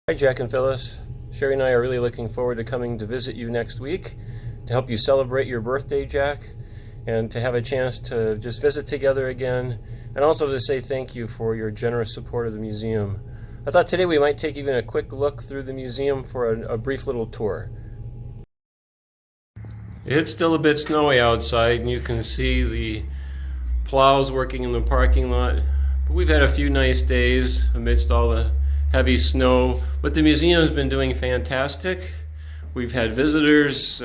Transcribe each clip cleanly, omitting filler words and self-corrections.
Hi, Jack and Phyllis. Sherry and I are really looking forward to coming to visit you next week to help you celebrate your birthday, Jack, and to have a chance to just visit together again, and also to say thank you for your generous support of the museum. I thought today we might take even a quick look through the museum for a brief little tour. It's still a bit snowy outside, and you can see the plows working in the parking lot. But we've had a few nice days amidst all the heavy snow. But the museum's been doing fantastic. We've had visitors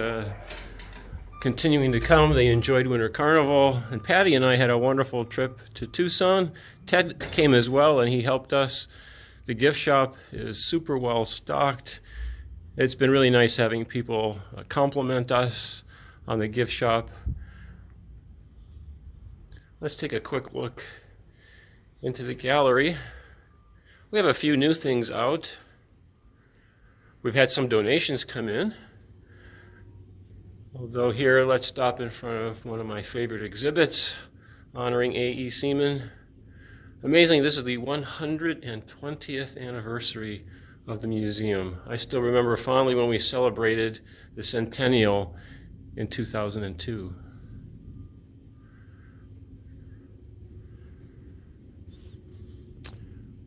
continuing to come. They enjoyed Winter Carnival. And Patty and I had a wonderful trip to Tucson. Ted came as well, and he helped us. The gift shop is super well stocked. It's been really nice having people compliment us on the gift shop. Let's take a quick look into the gallery. We have a few new things out. We've had some donations come in. Although here, let's stop in front of one of my favorite exhibits honoring A.E. Seaman. Amazing, this is the 120th anniversary of the museum. I still remember fondly when we celebrated the centennial in 2002.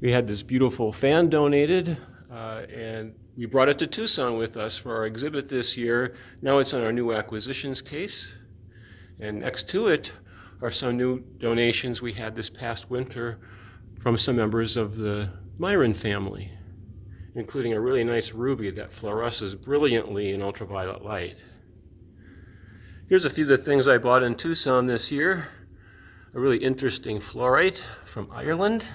We had this beautiful fan donated, and we brought it to Tucson with us for our exhibit this year. Now it's on our new acquisitions case. And next to it are some new donations we had this past winter from some members of the Myron family, including a really nice ruby that fluoresces brilliantly in ultraviolet light. Here's a few of the things I bought in Tucson this year. A really interesting fluorite from Ireland.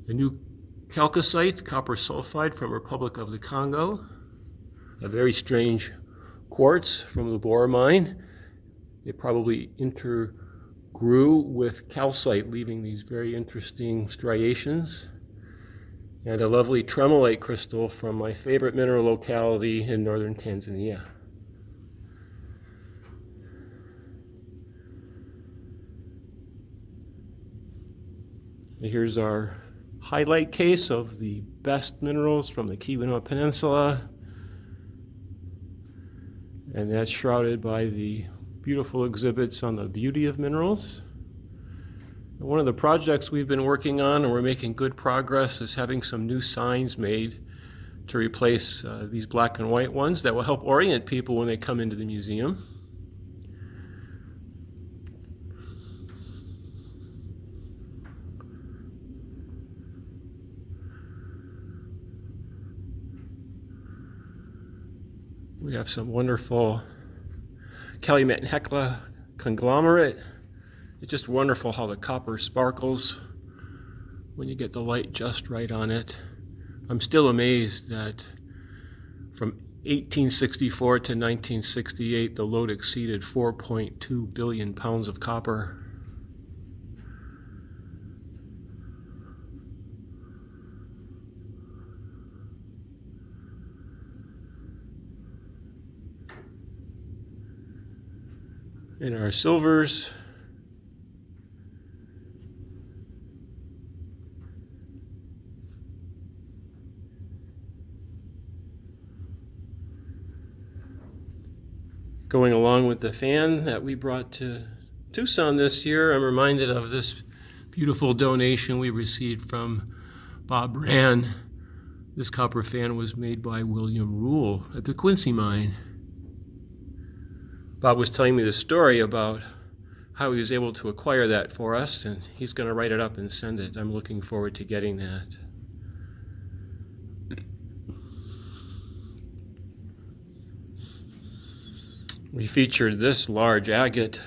A new chalcocite, copper sulfide from Republic of the Congo. A very strange quartz from the Bohr mine. It probably intergrew with calcite, leaving these very interesting striations. And a lovely tremolite crystal from my favorite mineral locality in northern Tanzania. Here's our highlight case of the best minerals from the Keweenaw Peninsula. And that's shrouded by the beautiful exhibits on the beauty of minerals. And one of the projects we've been working on, and we're making good progress, is having some new signs made to replace these black and white ones that will help orient people when they come into the museum. We have some wonderful Calumet and Hecla conglomerate. It's just wonderful how the copper sparkles when you get the light just right on it. I'm still amazed that from 1864 to 1968, the load exceeded 4.2 billion pounds of copper. In our silvers, going along with the fan that we brought to Tucson this year, I'm reminded of this beautiful donation we received from Bob Rand. This copper fan was made by William Rule at the Quincy mine. Bob was telling me the story about how he was able to acquire that for us, and he's going to write it up and send it. I'm looking forward to getting that. We featured this large agate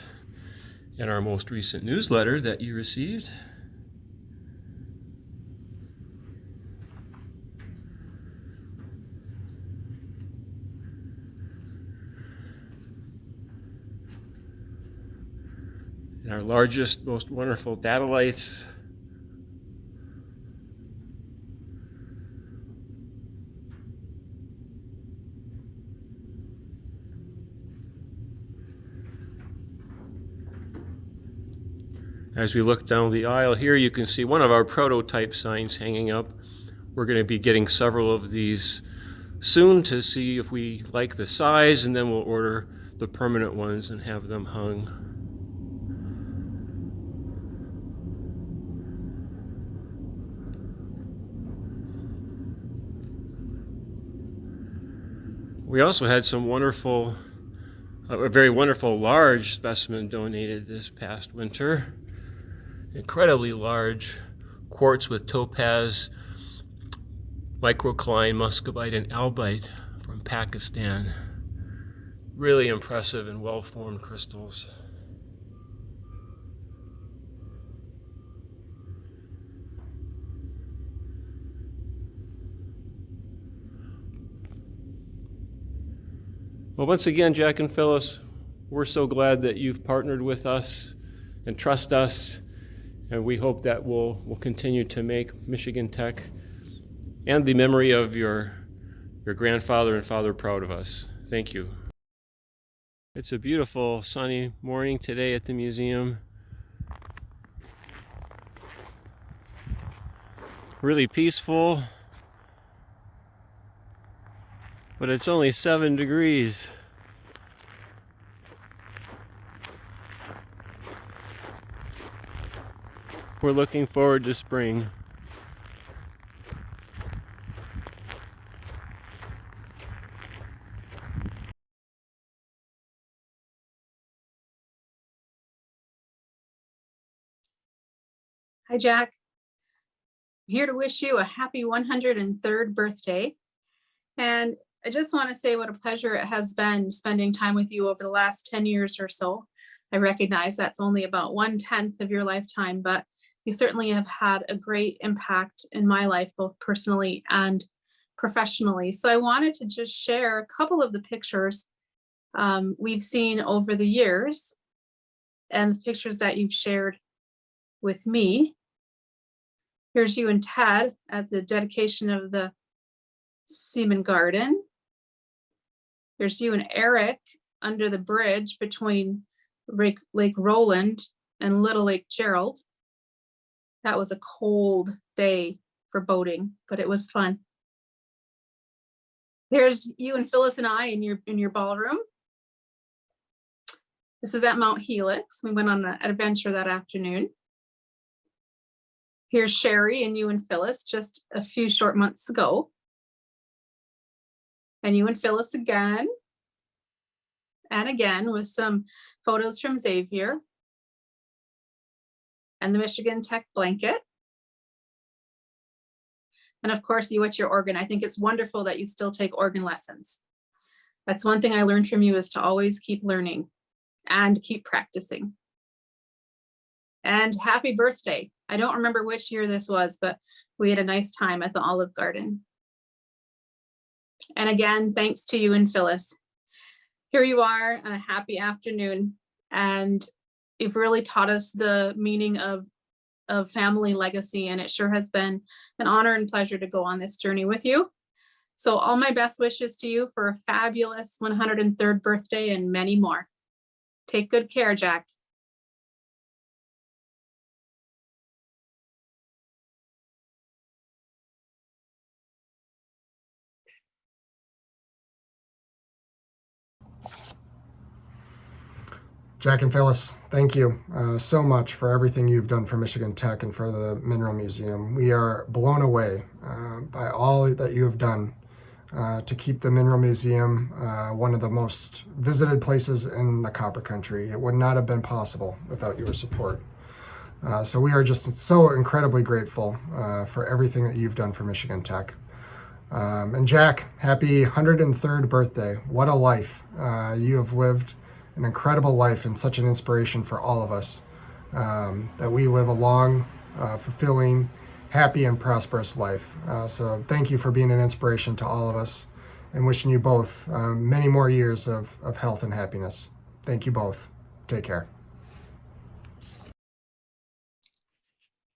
in our most recent newsletter that you received. And our largest, most wonderful datolites. As we look down the aisle here, you can see one of our prototype signs hanging up. We're going to be getting several of these soon to see if we like the size, and then we'll order the permanent ones and have them hung. We also had some wonderful, a very wonderful large specimen donated this past winter. Incredibly large quartz with topaz, microcline, muscovite, and albite from Pakistan. Really impressive and well-formed crystals. Well, once again, Jack and Phyllis, we're so glad that you've partnered with us and trust us, and we hope that we'll continue to make Michigan Tech and the memory of your grandfather and father proud of us. Thank you. It's a beautiful sunny morning today at the museum. Really peaceful, but it's only 7 degrees. We're looking forward to spring. Hi, Jack. I'm here to wish you a happy 103rd birthday. And I just want to say what a pleasure it has been spending time with you over the last 10 years or so. I recognize that's only about 1/10 of your lifetime, but you certainly have had a great impact in my life, both personally and professionally. So I wanted to just share a couple of the pictures we've seen over the years and the pictures that you've shared with me. Here's you and Ted at the dedication of the Seaman Garden. Here's you and Eric under the bridge between Lake Roland and Little Lake Gerald. That was a cold day for boating, but it was fun. Here's you and Phyllis and I in your ballroom. This is at Mount Helix. We went on an adventure that afternoon. Here's Sherry and you and Phyllis just a few short months ago. And you and Phyllis again and again with some photos from Xavier and the Michigan Tech blanket. And of course, you at your organ. I think it's wonderful that you still take organ lessons. That's one thing I learned from you, is to always keep learning and keep practicing. And happy birthday. I don't remember which year this was, but we had a nice time at the Olive Garden. And again, thanks to you and Phyllis. Here you are on a happy afternoon, and you've really taught us the meaning of family legacy, and it sure has been an honor and pleasure to go on this journey with you. So all my best wishes to you for a fabulous 103rd birthday and many more. Take good care, Jack. Jack and Phyllis, thank you so much for everything you've done for Michigan Tech and for the Mineral Museum. We are blown away by all that you have done to keep the Mineral Museum one of the most visited places in the Copper Country. It would not have been possible without your support. So we are just so incredibly grateful for everything that you've done for Michigan Tech. And Jack, happy 103rd birthday. What a life. You have lived an incredible life and such an inspiration for all of us, that we live a long, fulfilling, happy and prosperous life. So thank you for being an inspiration to all of us, and wishing you both many more years of health and happiness. Thank you both. Take care.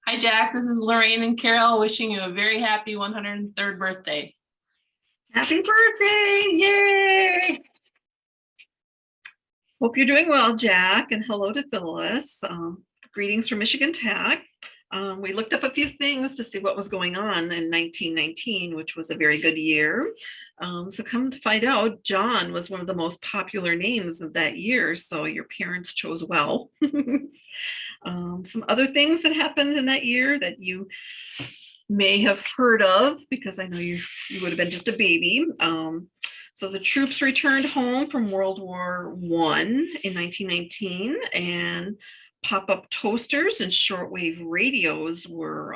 Hi, Jack. This is Lorraine and Carol wishing you a very happy 103rd birthday. Happy birthday! Yay! Hope you're doing well, Jack, and hello to Phyllis. greetings from Michigan Tech. We looked up a few things to see what was going on in 1919, which was a very good year. So come to find out, John was one of the most popular names of that year, so your parents chose well. Some other things that happened in that year that you may have heard of, because I know you would have been just a baby. So the troops returned home from World War I in 1919, and pop-up toasters and shortwave radios were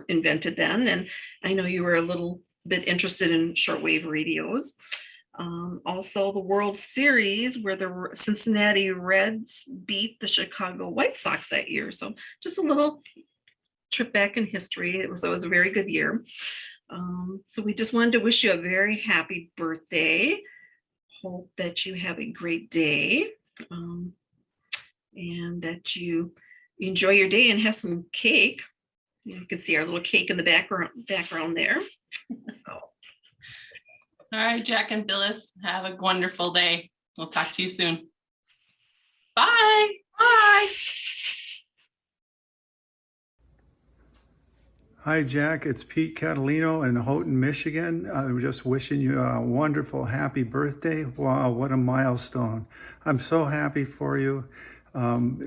invented then. And I know you were a little bit interested in shortwave radios. Also the World Series, where the Cincinnati Reds beat the Chicago White Sox that year. So just a little trip back in history. It was a very good year. So we just wanted to wish you a very happy birthday. Hope that you have a great day, and that you enjoy your day and have some cake. You can see our little cake in the background there. So. All right, Jack and Phyllis, have a wonderful day. We'll talk to you soon. Bye. Bye. Hi, Jack. It's Pete Catalino in Houghton, Michigan. I'm just wishing you a wonderful, happy birthday. Wow, what a milestone. I'm so happy for you.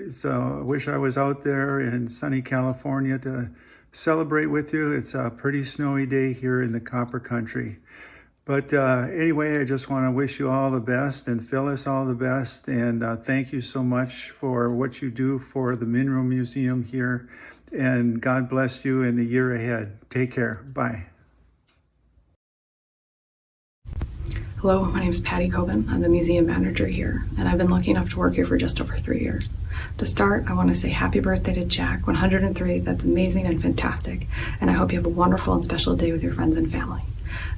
So I wish I was out there in sunny California to celebrate with you. It's a pretty snowy day here in the Copper Country. But anyway, I just want to wish you all the best, and Phyllis all the best. And thank you so much for what you do for the Mineral Museum here. And God bless you in the year ahead. Take care. Bye. Hello, my name is Patty Coben. I'm the museum manager here, and I've been lucky enough to work here for just over 3 years. To start, I want to say happy birthday to Jack, 103. That's amazing and fantastic, and I hope you have a wonderful and special day with your friends and family.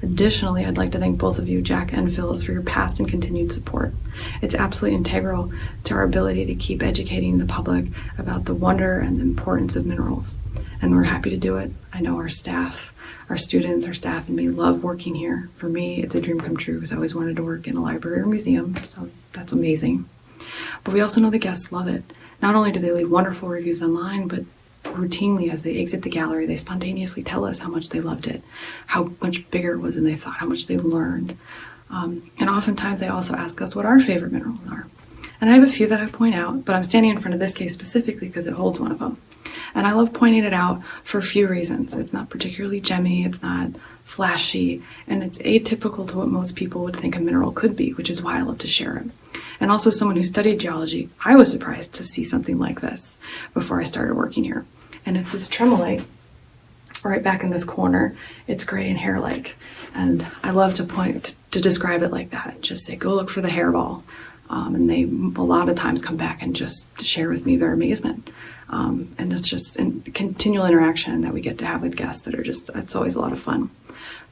Additionally, I'd like to thank both of you, Jack and Phyllis, for your past and continued support. It's absolutely integral to our ability to keep educating the public about the wonder and the importance of minerals, and we're happy to do it. I know our staff, our students, our staff, and me love working here. For me, it's a dream come true because I always wanted to work in a library or museum, so that's amazing. But we also know the guests love it. Not only do they leave wonderful reviews online, but routinely as they exit the gallery, they spontaneously tell us how much they loved it, how much bigger it was than they thought, how much they learned. And oftentimes they also ask us what our favorite minerals are. And I have a few that I point out, but I'm standing in front of this case specifically because it holds one of them. And I love pointing it out for a few reasons. It's not particularly gemmy, it's not flashy, and it's atypical to what most people would think a mineral could be, which is why I love to share it. And also, someone who studied geology, I was surprised to see something like this before I started working here. And it's this tremolite right back in this corner. It's gray and hair-like. And I love to describe it like that. Just say, go look for the hairball. And they a lot of times come back and just share with me their amazement. And it's just a continual interaction that we get to have with guests that are it's always a lot of fun.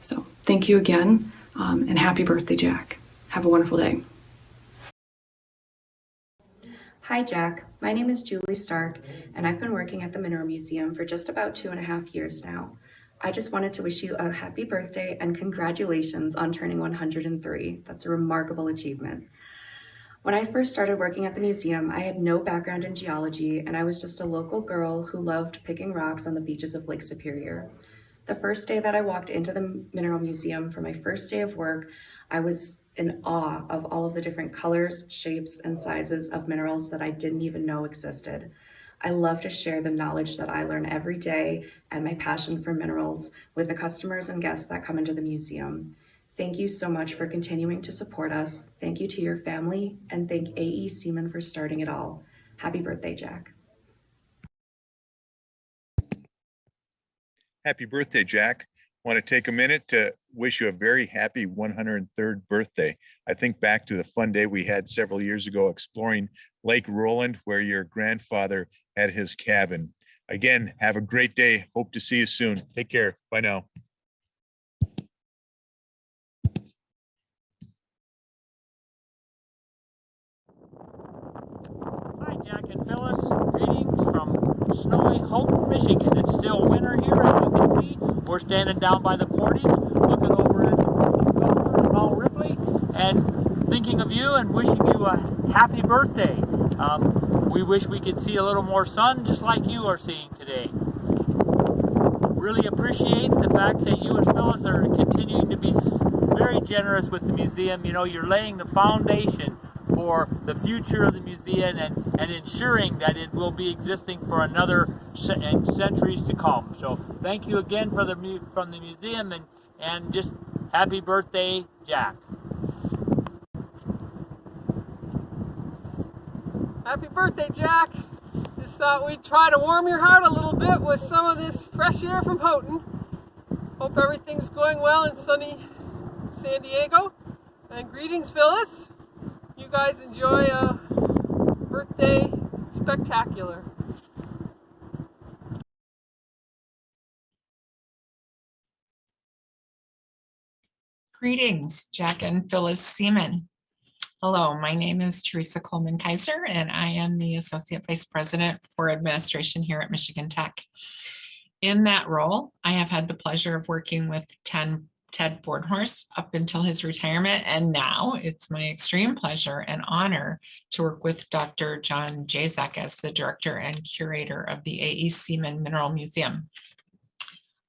So thank you again, and happy birthday, Jack. Have a wonderful day. Hi Jack, my name is Julie Stark, and I've been working at the Mineral Museum for just about 2.5 years now. I just wanted to wish you a happy birthday and congratulations on turning 103. That's a remarkable achievement. When I first started working at the museum, I had no background in geology, and I was just a local girl who loved picking rocks on the beaches of Lake Superior. The first day that I walked into the Mineral Museum for my first day of work, I was in awe of all of the different colors, shapes, and sizes of minerals that I didn't even know existed. I love to share the knowledge that I learn every day and my passion for minerals with the customers and guests that come into the museum. Thank you so much for continuing to support us. Thank you to your family, and thank A.E. Seaman for starting it all. Happy birthday, Jack. Happy birthday, Jack. I want to take a minute to wish you a very happy 103rd birthday. I think back to the fun day we had several years ago exploring Lake Roland, where your grandfather had his cabin. Again, have a great day. Hope to see you soon. Take care. Bye now. Hi, Jack and Phyllis. Greetings from snowy Houghton, Michigan. It's still winter here, as you can see. We're standing down by the Portage, looking over at the Mount Ripley, and thinking of you and wishing you a happy birthday. We wish we could see a little more sun, just like you are seeing today. Really appreciate the fact that you and Phyllis are continuing to be very generous with the museum. You know, you're laying the foundation for the future of the museum and ensuring that it will be existing for another centuries to come. So thank you again from the museum, and just happy birthday, Jack. Happy birthday, Jack. Just thought we'd try to warm your heart a little bit with some of this fresh air from Houghton. Hope everything's going well in sunny San Diego. And greetings, Phyllis. You guys enjoy a birthday spectacular. Greetings, Jack and Phyllis Seaman. Hello, my name is Teresa Coleman Kaiser, and I am the Associate Vice President for Administration here at Michigan Tech. In that role, I have had the pleasure of working with Ted Bornhorst up until his retirement, and now it's my extreme pleasure and honor to work with Dr. John Jazak as the Director and Curator of the A.E. Seaman Mineral Museum.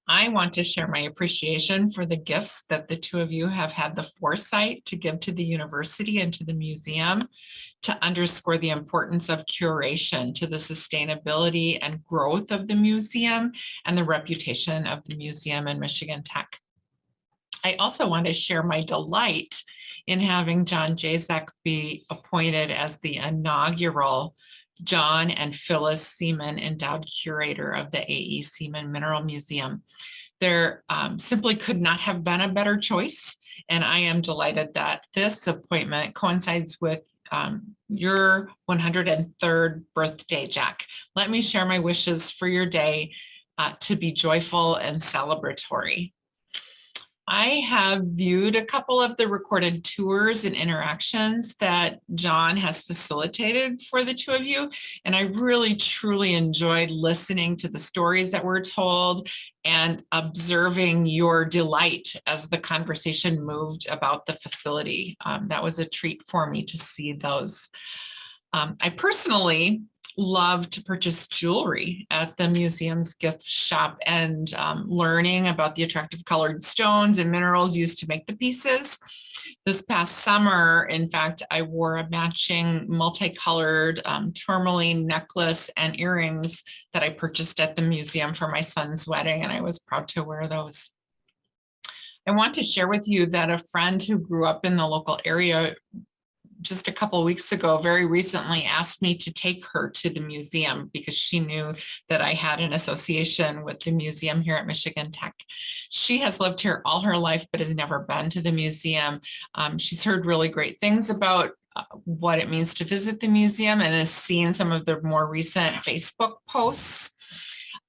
I want to share my appreciation for the gifts that the two of you have had the foresight to give to the university and to the museum to underscore the importance of curation to the sustainability and growth of the museum and the reputation of the museum and Michigan Tech. I also want to share my delight in having John Jazak be appointed as the inaugural John and Phyllis Seaman Endowed Curator of the A.E. Seaman Mineral Museum. There simply could not have been a better choice, and I am delighted that this appointment coincides with your 103rd birthday, Jack. Let me share my wishes for your day to be joyful and celebratory. I have viewed a couple of the recorded tours and interactions that John has facilitated for the two of you, and I really truly enjoyed listening to the stories that were told and observing your delight as the conversation moved about the facility. That was a treat for me to see those. I personally love to purchase jewelry at the museum's gift shop and learning about the attractive colored stones and minerals used to make the pieces. This past summer, in fact, I wore a matching multicolored tourmaline necklace and earrings that I purchased at the museum for my son's wedding, and I was proud to wear those. I want to share with you that a friend who grew up in the local area just a couple of weeks ago, very recently asked me to take her to the museum because she knew that I had an association with the museum here at Michigan Tech. She has lived here all her life, but has never been to the museum. She's heard really great things about what it means to visit the museum and has seen some of the more recent Facebook posts.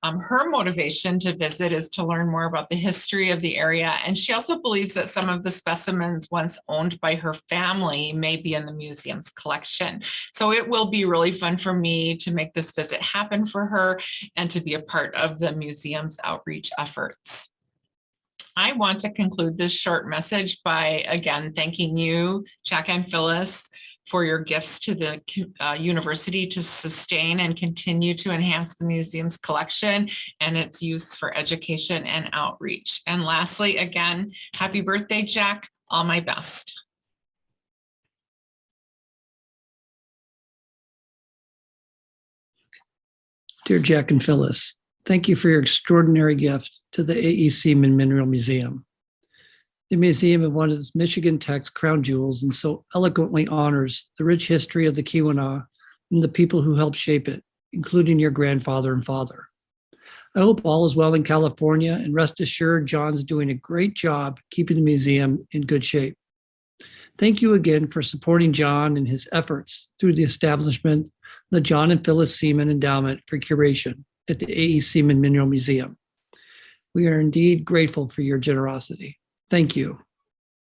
Her motivation to visit is to learn more about the history of the area, and she also believes that some of the specimens once owned by her family may be in the museum's collection. So it will be really fun for me to make this visit happen for her and to be a part of the museum's outreach efforts. I want to conclude this short message by again thanking you, Jack and Phyllis, for your gifts to the university to sustain and continue to enhance the museum's collection and its use for education and outreach. And lastly, again, happy birthday, Jack. All my best. Dear Jack and Phyllis, thank you for your extraordinary gift to the A.E. Seaman Mineral Museum. The museum is one of Michigan Tech's crown jewels and so eloquently honors the rich history of the Keweenaw and the people who helped shape it, including your grandfather and father. I hope all is well in California, and rest assured John's doing a great job keeping the museum in good shape. Thank you again for supporting John and his efforts through the establishment of the John and Phyllis Seaman Endowment for Curation at the A.E. Seaman Mineral Museum. We are indeed grateful for your generosity. Thank you.